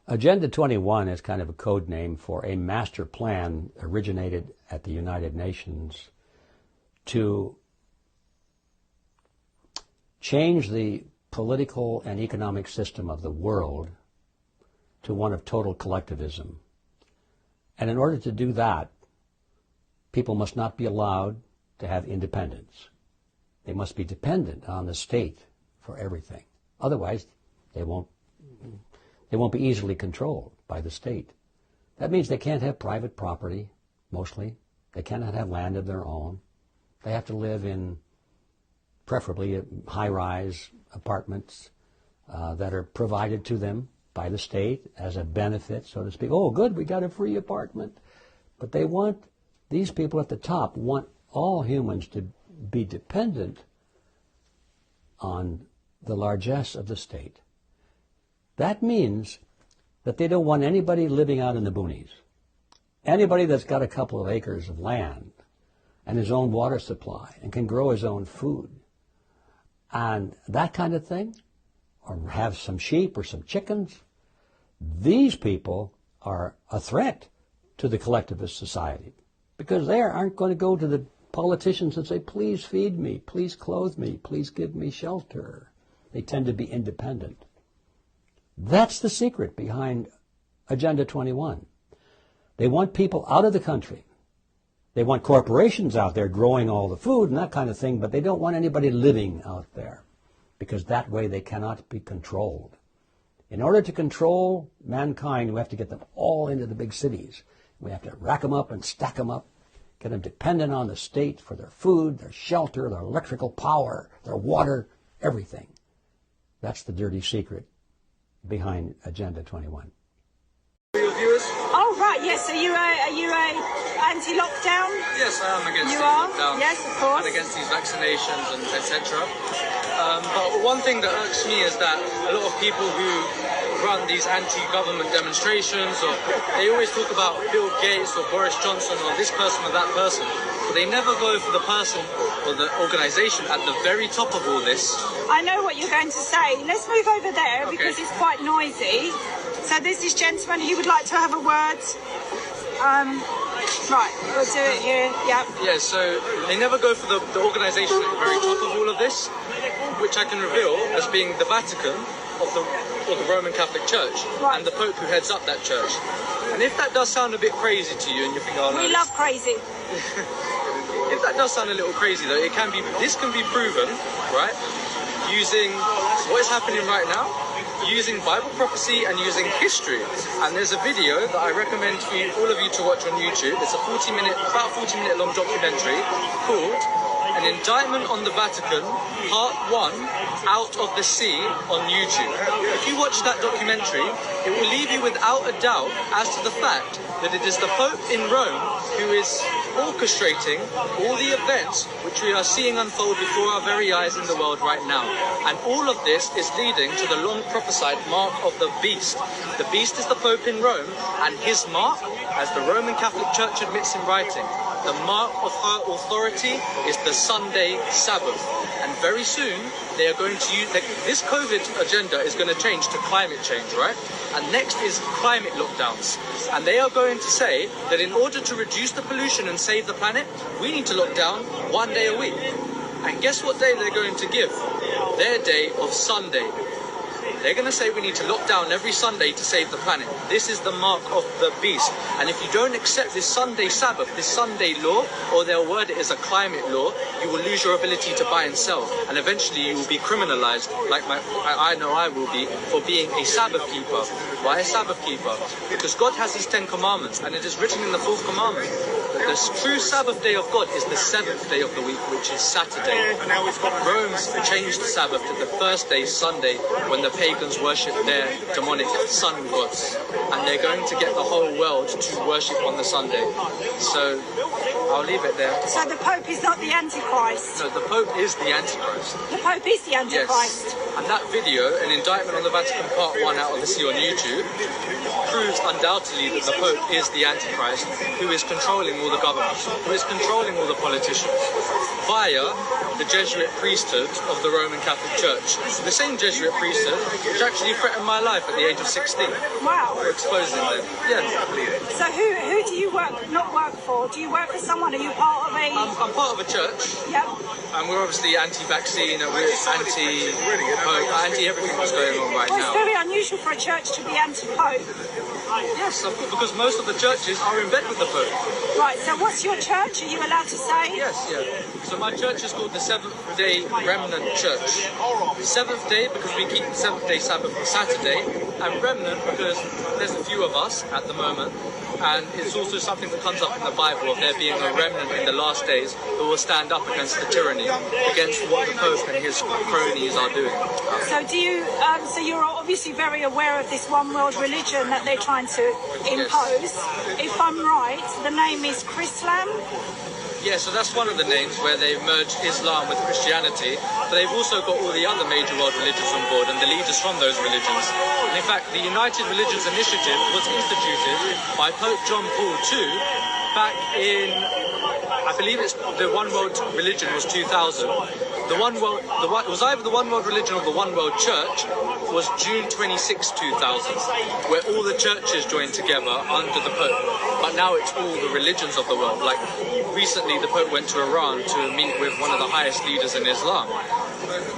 Agenda 21 is kind of a code name for a master plan originated at the United Nations to change the political and economic system of the world to one of total collectivism. And in order to do that, people must not be allowed to have independence. They must be dependent on the state for everything. Otherwise, they won't be easily controlled by the state. That means they can't have private property, mostly. They cannot have land of their own. They have to live in preferably high-rise apartments that are provided to them by the state as a benefit, so to speak. Oh, good, we got a free apartment. But these people at the top want all humans to be dependent on the largesse of the state. That means that they don't want anybody living out in the boonies. Anybody that's got a couple of acres of land and his own water supply and can grow his own food and that kind of thing, or have some sheep or some chickens, these people are a threat to the collectivist society because they aren't going to go to the politicians and say, please feed me, please clothe me, please give me shelter. They tend to be independent. That's the secret behind Agenda 21. They want people out of the country. They want corporations out there growing all the food and that kind of thing, but they don't want anybody living out there because that way they cannot be controlled. In order to control mankind, we have to get them all into the big cities. We have to rack them up and stack them up, get them dependent on the state for their food, their shelter, their electrical power, their water, everything. That's the dirty secret behind Agenda 21. Your viewers? Oh right, yes. Are you a anti-lockdown? Yes, I am against these lockdowns. Yes, of course. And against these vaccinations and etc. But one thing that irks me is that a lot of people who run these anti-government demonstrations, or they always talk about Bill Gates or Boris Johnson or this person or that person, but they never go for the person or the organisation at the very top of all this. I know what you're going to say. Let's move over there because it's quite noisy. So there's this gentleman, he would like to have a word. Right, we'll do it here, yeah. Yeah, so they never go for the organisation at the very top of all of this, which I can reveal as being the Vatican or the Roman Catholic Church, right, and the Pope who heads up that church. And if that does sound a bit crazy to you and you think, oh no. We love crazy. If that does sound a little crazy though, this can be proven, right, using what is happening right now, using Bible prophecy and using history. And there's a video that I recommend for all of you to watch on YouTube. It's a about 40 minute long documentary called An Indictment on the Vatican, Part 1, Out of the Sea on YouTube. If you watch that documentary, it will leave you without a doubt as to the fact that it is the Pope in Rome who is orchestrating all the events which we are seeing unfold before our very eyes in the world right now. And all of this is leading to the long prophesied mark of the beast. The beast is the Pope in Rome, and his mark, as the Roman Catholic Church admits in writing, the mark of her authority is the Sunday Sabbath. And very soon, they are going to use... This COVID agenda is going to change to climate change, right? And next is climate lockdowns. And they are going to say that in order to reduce the pollution and save the planet, we need to lock down 1 day a week. And guess what day they're going to give? Their day of Sunday. They're going to say we need to lock down every Sunday to save the planet. This is the mark of the beast. And if you don't accept this Sunday Sabbath, this Sunday law, or they'll word it as a climate law, you will lose your ability to buy and sell. And eventually you will be criminalized, like I know I will be, for being a Sabbath keeper. Why a Sabbath keeper? Because God has his 10 commandments, and it is written in the 4th commandment that the true Sabbath day of God is the 7th day of the week, which is Saturday. Rome's changed the Sabbath to the first day, Sunday, when the pagans worship their demonic sun gods, and they're going to get the whole world to worship on the Sunday. So I'll leave it there. So the Pope is not the Antichrist? No, the Pope is the Antichrist. The Pope is the Antichrist? Yes. And that video, an indictment on the Vatican Part 1 out of the sea on YouTube, proves undoubtedly that the Pope is the Antichrist who is controlling all the governments, who is controlling all the politicians via the Jesuit priesthood of the Roman Catholic Church. The same Jesuit priesthood which actually threatened my life at the age of 16. Wow. For exposing them. Yeah. So who do you not work for? Do you work for someone? Are you part of a... I'm part of a church. Yep. And we're obviously anti-vaccine, and we're anti-Pope, anti-everything that's going on right Well, now. it's very unusual for a church to be anti-Pope. Yes, because most of the churches are in bed with the Pope. Right, so what's your church? Are you allowed to say? Yes, yeah. So my church is called the Seventh-day Remnant Church. Seventh day because we keep the seventh-day Sabbath on Saturday, and Remnant because there's a few of us at the moment, and it's also something that comes up in the Bible of there being a remnant in the last days who will stand up against the tyranny, against what the Pope and his cronies are doing. So do you? So you're obviously very aware of this one world religion that they're trying to impose. If I'm right, the name is Chrislam. Yeah, so that's one of the names where they've merged Islam with Christianity, but they've also got all the other major world religions on board and the leaders from those religions. And in fact, the United Religions Initiative was instituted by Pope John Paul II back in, I believe it's the One World Religion was 2000. It was either the One World Religion or the One World Church was June 26, 2000, where all the churches joined together under the Pope. But now it's all the religions of the world. Like recently, the Pope went to Iran to meet with one of the highest leaders in Islam.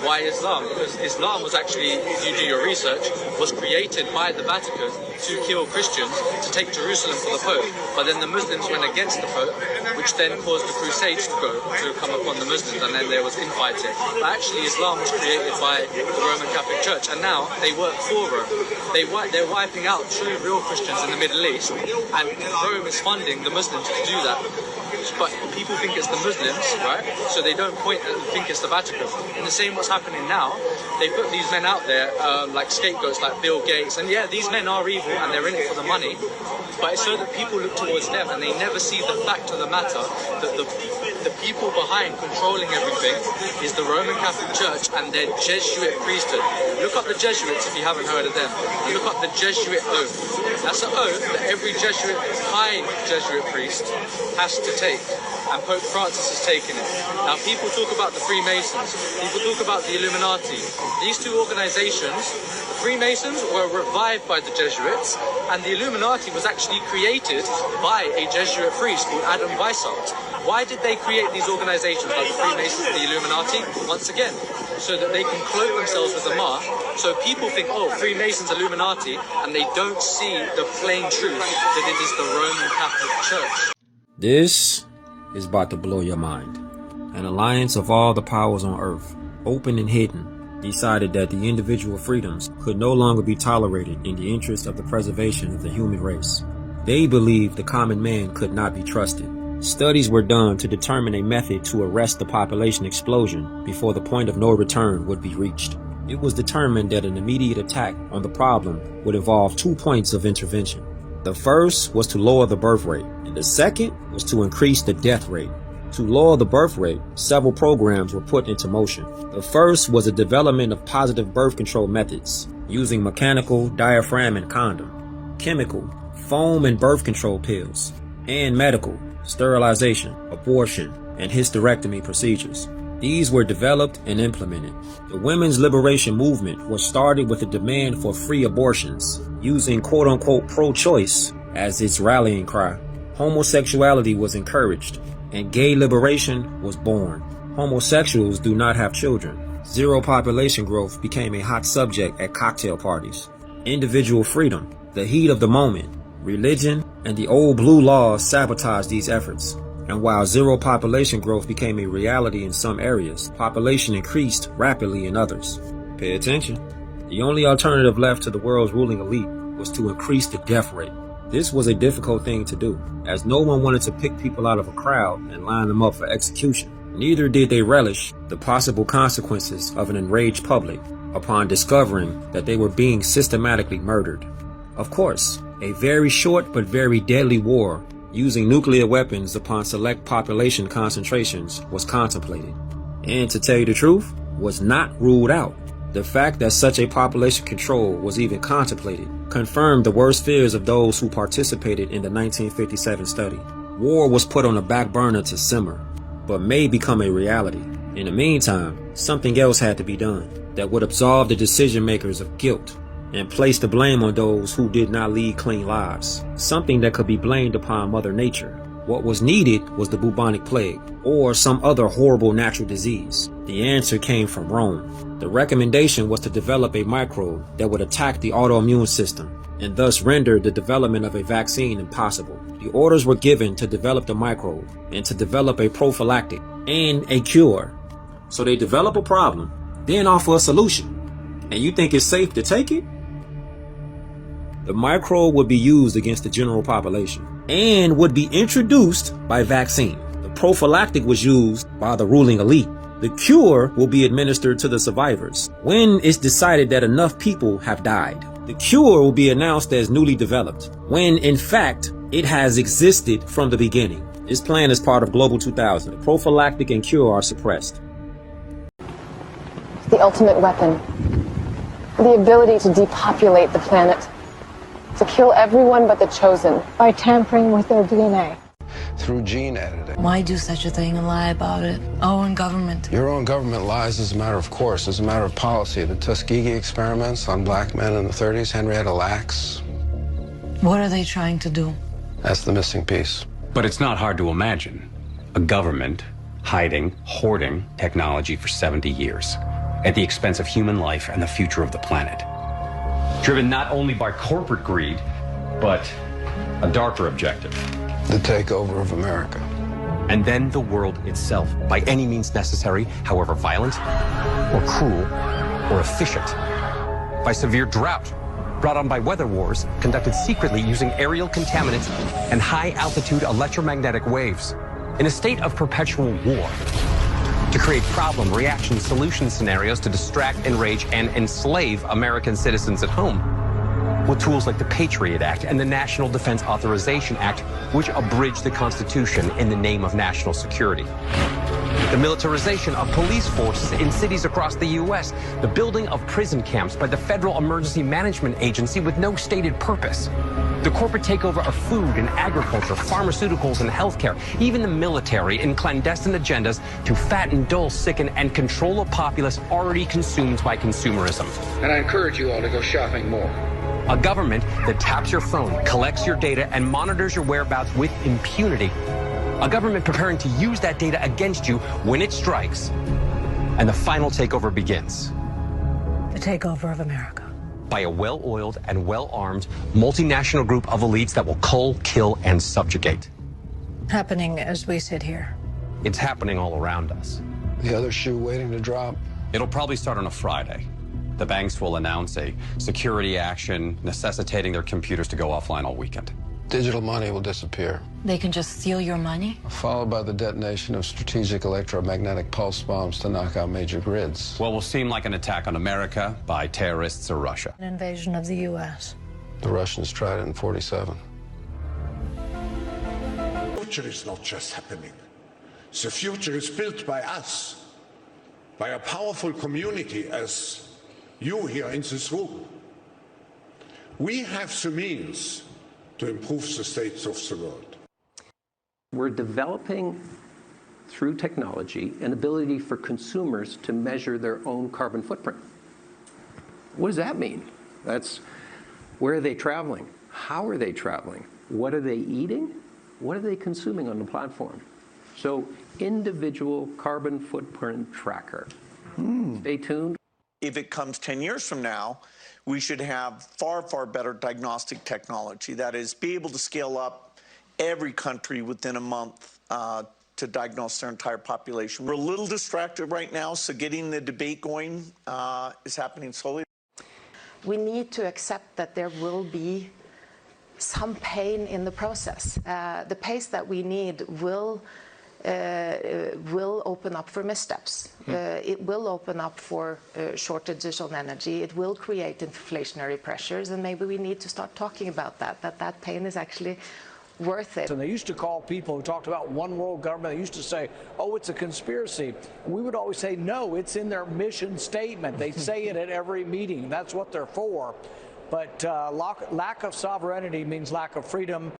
Why Islam? Because Islam was actually, if you do your research, was created by the Vatican to kill Christians, to take Jerusalem for the Pope. But then the Muslims went against the Pope, which then caused the Crusades to come upon the Muslims, and then there was infighting. But actually Islam was created by the Roman Catholic Church, and now they work for Rome. They're wiping out true, real Christians in the Middle East, and Rome is funding the Muslims to do that. But people think it's the Muslims, right? So they don't point and think it's the Vatican. And the same what's happening now, they put these men out there like scapegoats like Bill Gates. And yeah, these men are evil and they're in it for the money. But it's so that people look towards them and they never see the fact of the matter that the people behind controlling everything is the Roman Catholic Church and their Jesuit priesthood. Look up the Jesuits if you haven't heard of them. Look up the Jesuit oath. That's an oath that every Jesuit, high Jesuit priest has to take. And Pope Francis has taken it. Now people talk about the Freemasons. People talk about the Illuminati. These two organizations, the Freemasons were revived by the Jesuits, and the Illuminati was actually created by a Jesuit priest called Adam Weishaupt. Why did they create these organizations like the Freemasons and the Illuminati? Once again, so that they can cloak themselves with a mask, so people think, oh, Freemasons, Illuminati, and they don't see the plain truth that it is the Roman Catholic Church. This is about to blow your mind. An alliance of all the powers on earth, open and hidden, decided that the individual freedoms could no longer be tolerated in the interest of the preservation of the human race. They believed the common man could not be trusted. Studies were done to determine a method to arrest the population explosion before the point of no return would be reached. It was determined that an immediate attack on the problem would involve 2 points of intervention. The first was to lower the birth rate, and the second was to increase the death rate. To lower the birth rate, several programs were put into motion. The first was the development of positive birth control methods, using mechanical diaphragm and condom, chemical, foam and birth control pills, and medical, sterilization, abortion, and hysterectomy procedures. These were developed and implemented. The women's liberation movement was started with a demand for free abortions, using quote-unquote pro-choice as its rallying cry. Homosexuality was encouraged, and gay liberation was born. Homosexuals do not have children. Zero population growth became a hot subject at cocktail parties. Individual freedom, the heat of the moment, religion, and the old blue laws sabotaged these efforts. And while zero population growth became a reality in some areas, population increased rapidly in others. Pay attention. The only alternative left to the world's ruling elite was to increase the death rate. This was a difficult thing to do, as no one wanted to pick people out of a crowd and line them up for execution. Neither did they relish the possible consequences of an enraged public upon discovering that they were being systematically murdered. Of course, a very short but very deadly war using nuclear weapons upon select population concentrations was contemplated, and to tell you the truth, was not ruled out. The fact that such a population control was even contemplated confirmed the worst fears of those who participated in the 1957 study. War was put on the back burner to simmer, but may become a reality. In the meantime, something else had to be done that would absolve the decision makers of guilt and place the blame on those who did not lead clean lives, something that could be blamed upon Mother Nature. What was needed was the bubonic plague, or some other horrible natural disease. The answer came from Rome. The recommendation was to develop a microbe that would attack the autoimmune system, and thus render the development of a vaccine impossible. The orders were given to develop the microbe, and to develop a prophylactic, and a cure. So they develop a problem, then offer a solution. And you think it's safe to take it? The microbe would be used against the general population and would be introduced by vaccine. The prophylactic was used by the ruling elite. The cure will be administered to the survivors when it's decided that enough people have died. The cure will be announced as newly developed when, in fact, it has existed from the beginning. This plan is part of Global 2000. The prophylactic and cure are suppressed. The ultimate weapon. The ability to depopulate the planet. To kill everyone but the chosen. By tampering with their DNA. Through gene editing. Why do such a thing and lie about it? Our own government. Your own government lies as a matter of course, as a matter of policy. The Tuskegee experiments on black men in the 30s, Henrietta Lacks. What are they trying to do? That's the missing piece. But it's not hard to imagine a government hiding, hoarding technology for 70 years at the expense of human life and the future of the planet. Driven not only by corporate greed, but a darker objective. The takeover of America. And then the world itself, by any means necessary, however violent, or cruel, or efficient. By severe drought, brought on by weather wars, conducted secretly using aerial contaminants and high-altitude electromagnetic waves. In a state of perpetual war. To create problem, reaction, solution scenarios to distract, enrage, and enslave American citizens at home. With tools like the Patriot Act and the National Defense Authorization Act, which abridge the Constitution in the name of national security. The militarization of police forces in cities across the U.S., the building of prison camps by the Federal Emergency Management Agency with no stated purpose. The corporate takeover of food and agriculture, pharmaceuticals and healthcare, even the military in clandestine agendas to fatten, dull, sicken, and control a populace already consumed by consumerism. And I encourage you all to go shopping more. A government that taps your phone, collects your data, and monitors your whereabouts with impunity. A government preparing to use that data against you when it strikes. And the final takeover begins. The takeover of America. By a well-oiled and well-armed multinational group of elites that will cull, kill, and subjugate. Happening as we sit here. It's happening all around us. The other shoe waiting to drop. It'll probably start on a Friday. The banks will announce a security action necessitating their computers to go offline all weekend. Digital money will disappear. They can just steal your money? Followed by the detonation of strategic electromagnetic pulse bombs to knock out major grids. What will seem like an attack on America by terrorists or Russia. An invasion of the U.S. The Russians tried it in '47. The future is not just happening. The future is built by us, by a powerful community as you here in this room. We have the means to improve the states of the world. We're developing, through technology, an ability for consumers to measure their own carbon footprint. What does that mean? That's where are they traveling? How are they traveling? What are they eating? What are they consuming on the platform? So, individual carbon footprint tracker. Stay tuned. If it comes 10 years from now, we should have far, far better diagnostic technology. That is, be able to scale up every country within a month to diagnose their entire population. We're a little distracted right now, so getting the debate going is happening slowly. We need to accept that there will be some pain in the process. The pace that we need will open up for missteps. It will open up for shortages on energy. It will create inflationary pressures, and maybe we need to start talking about that pain is actually worth it. And they used to call people who talked about one world government, they used to say, oh, it's a conspiracy. We would always say, no, it's in their mission statement. They say it at every meeting. That's what they're for. But lack of sovereignty means lack of freedom.